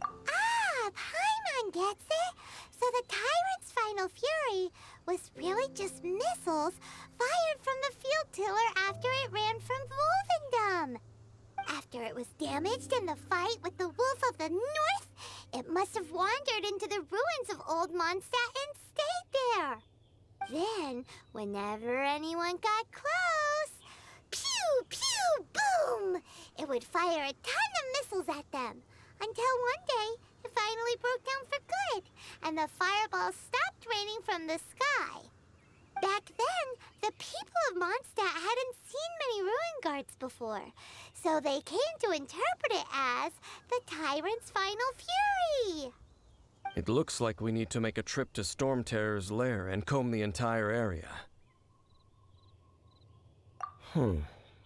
Ah, Paimon gets it! So the tyrant's final fury was really just missiles fired from the field tiller after it ran from Wolvendom. After it was damaged in the fight with the Wolf of the North, it must have wandered into the ruins of Old Mondstadt and stayed there. Then, whenever anyone got close, pew, pew, boom! It would fire a ton of missiles at them, until one day it finally broke down for good, and the fireballs stopped raining from the sky. Back then, the people of Mondstadt hadn't seen many ruin guards before, so they came to interpret it as the tyrant's final fury. It looks like we need to make a trip to Storm Terror's lair and comb the entire area.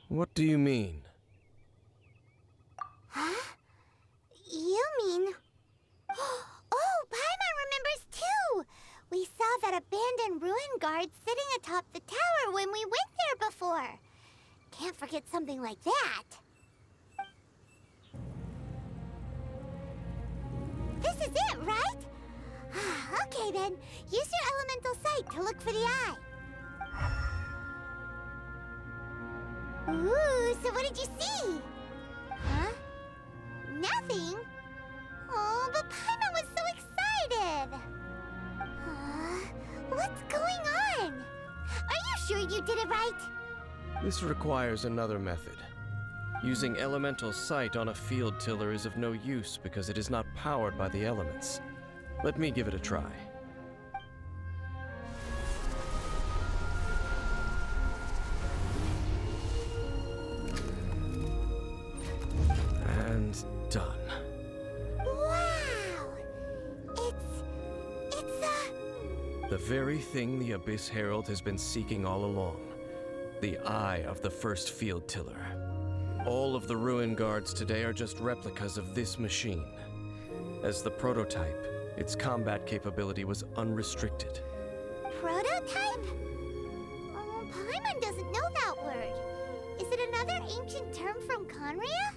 What do you mean? Huh? You mean... Oh, Paimon remembers too! We saw that abandoned ruin guard sitting atop the tower when we went there before. Can't forget something like that. This is it, right? Okay then, use your elemental sight to look for the eye. Ooh, so what did you see? Huh? Nothing? Oh, but Paimon was so excited! What's going on? Are you sure you did it right? This requires another method. Using elemental sight on a field tiller is of no use because it is not powered by the elements. Let me give it a try. And done. Wow! It's The very thing the Abyss Herald has been seeking all along. The eye of the first field tiller. All of the ruin guards today are just replicas of this machine. As the prototype, its combat capability was unrestricted. prototype? Oh, Paimon doesn't know that word. Is it another ancient term from Conria?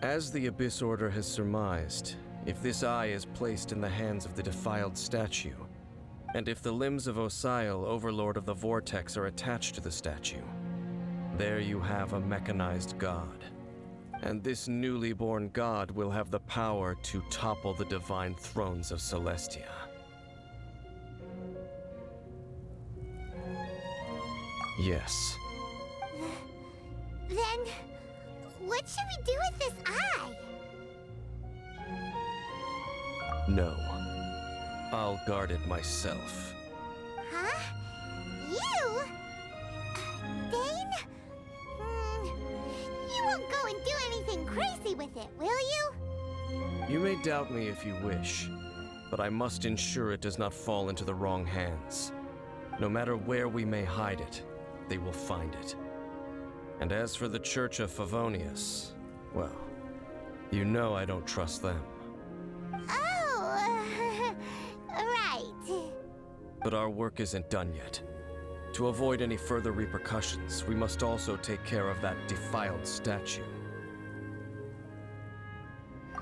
As the Abyss Order has surmised, if this eye is placed in the hands of the defiled statue, and if the limbs of Osial, Overlord of the Vortex, are attached to the statue, there you have a mechanized god. And this newly born god will have the power to topple the divine thrones of Celestia. Yes. Then, what should we do with this eye? No. I'll guard it myself. Huh? You? Dane? You won't go and do anything crazy with it, will you? You may doubt me if you wish, but I must ensure it does not fall into the wrong hands. No matter where we may hide it, they will find it. And as for the Church of Favonius, well, you know I don't trust them. Oh, right. But our work isn't done yet. To avoid any further repercussions, we must also take care of that defiled statue.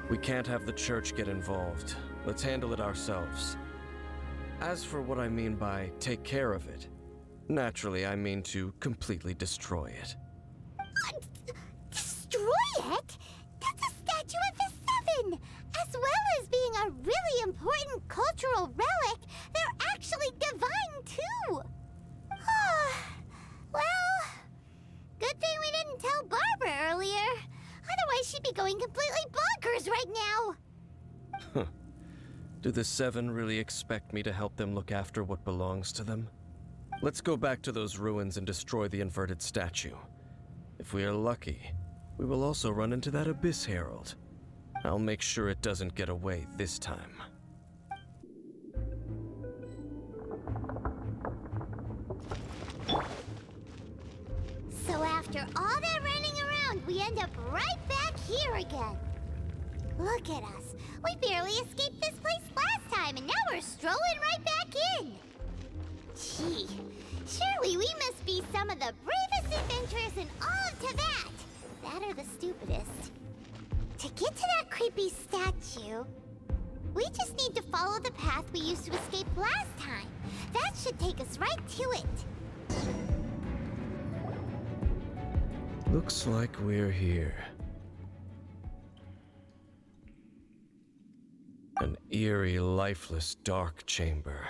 We can't have the church get involved. Let's handle it ourselves. As for what I mean by take care of it, naturally I mean to completely destroy it. Destroy it? That's a statue of the Seven! As well as being a really important cultural relic, they're actually divine too! Well, good thing we didn't tell Barbara earlier. Otherwise she'd be going completely bonkers right now! Do the Seven really expect me to help them look after what belongs to them? Let's go back to those ruins and destroy the inverted statue. If we are lucky, we will also run into that Abyss Herald. I'll make sure it doesn't get away this time. So after all that running around, we end up right back here again. Look at us. We barely escaped this place last time, and now we're strolling right back in. Gee, surely we must be some of the bravest adventurers in all of Teyvat. That or the stupidest. To get to that creepy statue, we just need to follow the path we used to escape last time. That should take us right to it. Looks like we're here. An eerie, lifeless, dark chamber.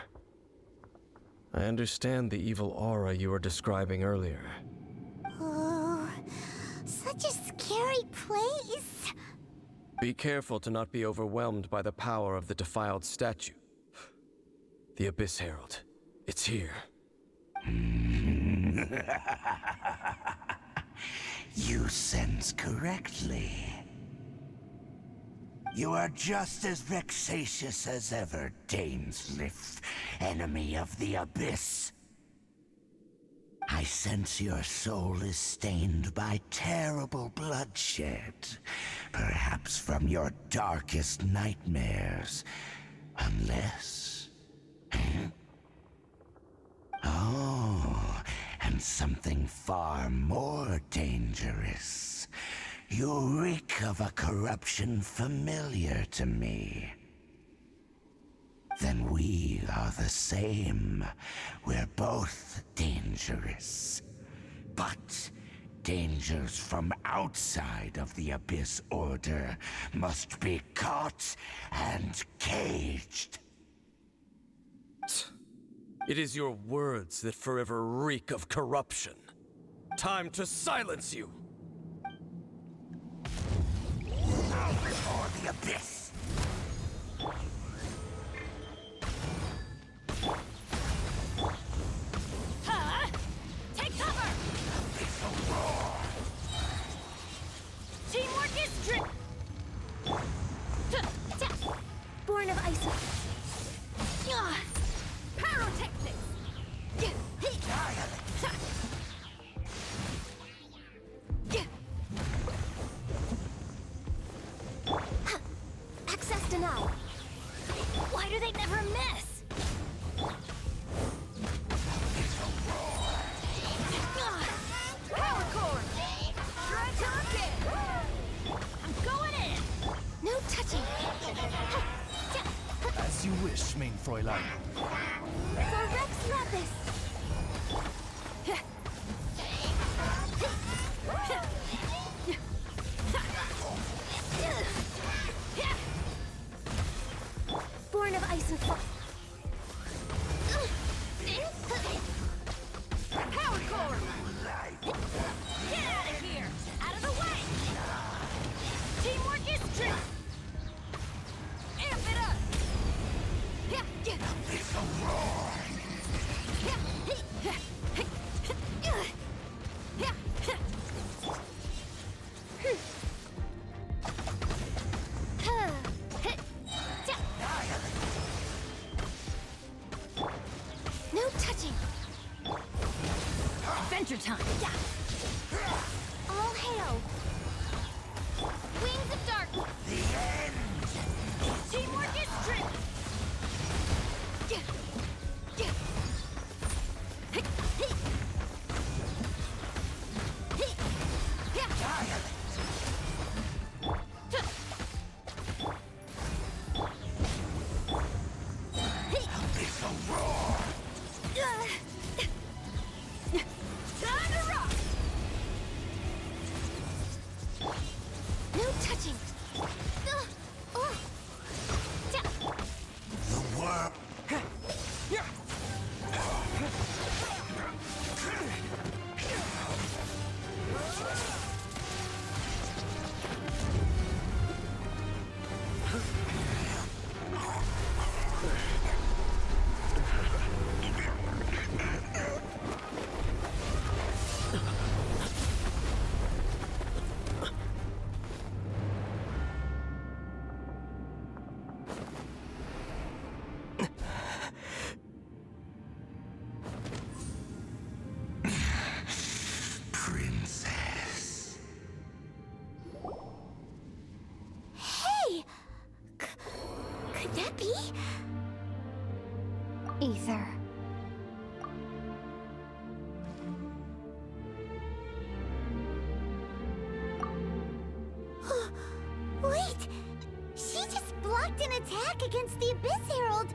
I understand the evil aura you were describing earlier. Oh, such a scary place. Be careful to not be overwhelmed by the power of the defiled statue. The Abyss Herald. It's here. You sense correctly. You are just as vexatious as ever, Dainsliff, enemy of the Abyss. I sense your soul is stained by terrible bloodshed, perhaps from your darkest nightmares, unless... Oh, and something far more dangerous. You reek of a corruption familiar to me. Then we are the same. We're both dangerous. But dangers from outside of the Abyss Order must be caught and caged. It is your words that forever reek of corruption. Time to silence you! Now before the Abyss! Huh? Take cover! Abyssal roar! Teamwork is trick. Born of ice. Pyrotechnics. Access denied. Why do they never miss? Power cord. Try talking. I'm going in. No touching. As you wish, main Fräulein. For Rex Lapis! born of ice and fire. Power core! Get out of here! Out of the way! Teamwork is true! Amp it up! No touching. Adventure time! All hail! Wings of darkness! The end! Teamwork is true! Time to rock! No touching. The world. Princess. Hey! Could that be? Ether. Wait! She just blocked an attack against the Abyss Herald!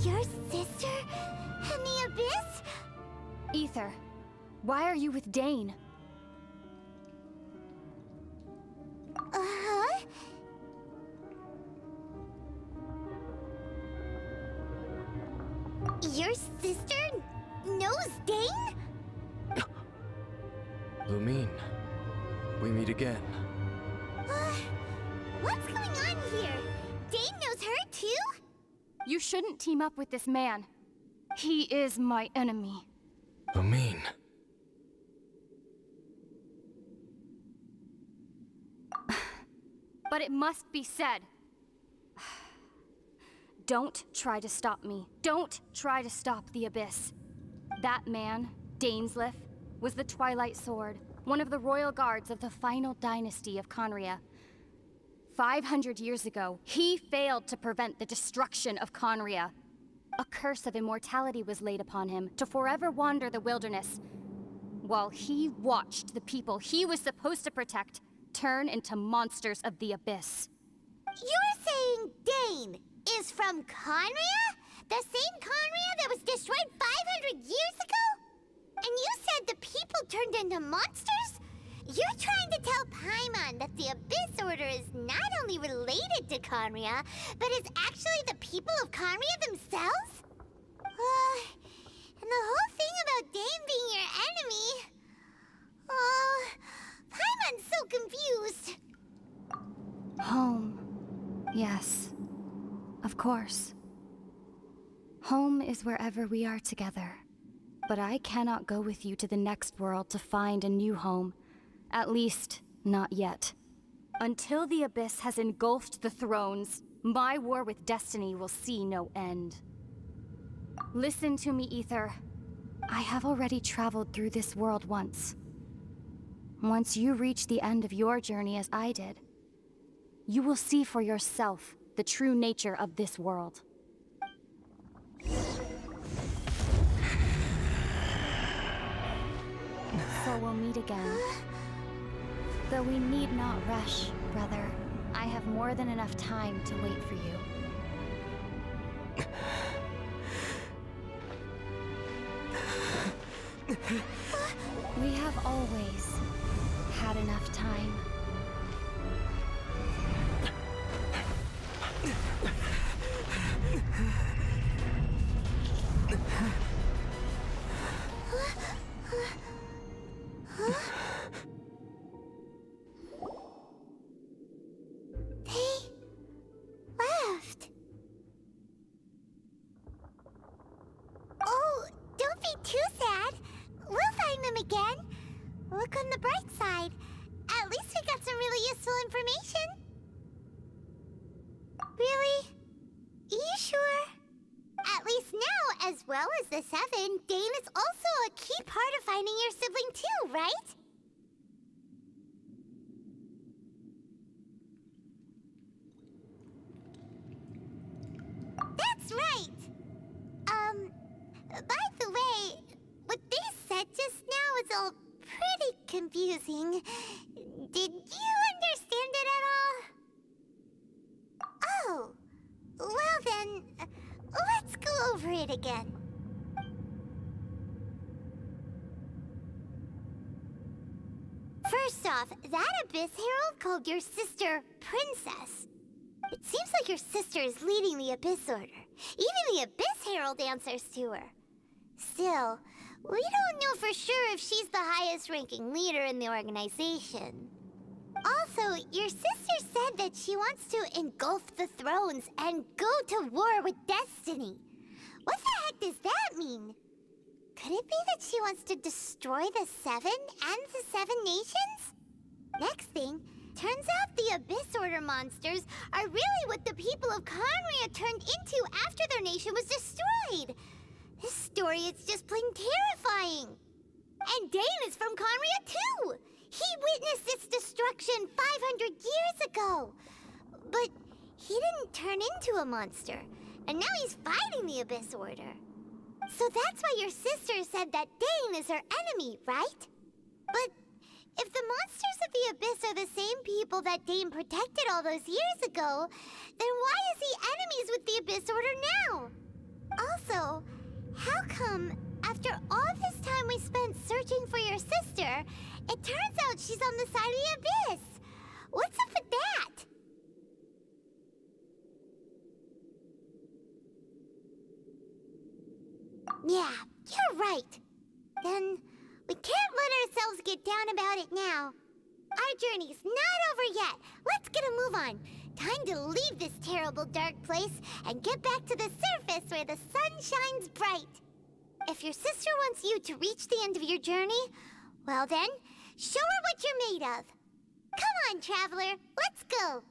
Your sister and the Abyss? Ether. Why are you with Dane? Uh-huh. Your sister knows Dane? Lumine, we meet again. What's going on here? Dane knows her too? You shouldn't team up with this man. He is my enemy. Lumine. But it must be said. Don't try to stop me. Don't try to stop the Abyss. That man, Dainsleif, was the Twilight Sword, one of the royal guards of the final dynasty of Conria. 500 years ago, he failed to prevent the destruction of Conria. A curse of immortality was laid upon him to forever wander the wilderness, while he watched the people he was supposed to protect turn into monsters of the Abyss. You're saying Dane is from Conria? The same Conria that was destroyed 500 years ago? And you said the people turned into monsters? You're trying to tell Paimon that the Abyss Order is not only related to Conria, but is actually the people of Conria themselves? And the whole thing about Dane being your enemy... Paimon's so confused. Home. Yes. Of course. Home is wherever we are together. But I cannot go with you to the next world to find a new home. At least, not yet. Until the Abyss has engulfed the thrones, my war with destiny will see no end. Listen to me, Ether. I have already traveled through this world once. Once you reach the end of your journey as I did, you will see for yourself the true nature of this world. So we'll meet again. Though we need not rush, brother. I have more than enough time to wait for you. We have always had enough time. be too sad. We'll find them again. Look on the bright side. At least we got some really useful information. Really? You sure? At least now, as well as the Seven, Dane is also a key part of finding your sibling too, right? That's right! By the way, what they said just now is all pretty confusing. Did you understand it at all? Oh, well then, let's go over it again. First off, that Abyss Herald called your sister Princess. It seems like your sister is leading the Abyss Order. Even the Abyss Herald answers to her. Still, we don't know for sure if she's the highest-ranking leader in the organization. Also, your sister said that she wants to engulf the thrones and go to war with Destiny. What the heck does that mean? Could it be that she wants to destroy the Seven and the Seven Nations? Next thing, turns out the Abyss Order monsters are really what the people of Conria turned into after their nation was destroyed. This story is just plain terrifying. And Dane is from Conria too. He witnessed its destruction 500 years ago. But he didn't turn into a monster. And now he's fighting the Abyss Order. So that's why your sister said that Dane is her enemy, right? But if the monsters of the Abyss are the same people that Dane protected all those years ago, then why is he enemies with the Abyss Order now? Also, how come, after all this time we spent searching for your sister, it turns out she's on the side of the Abyss? What's up with that? Yeah, you're right. Then we can't let ourselves get down about it now. Our journey's not over yet. Let's get a move on. Time to leave this terrible dark place and get back to the surface where the sun shines bright. If your sister wants you to reach the end of your journey, well then, show her what you're made of. Come on, traveler, let's go.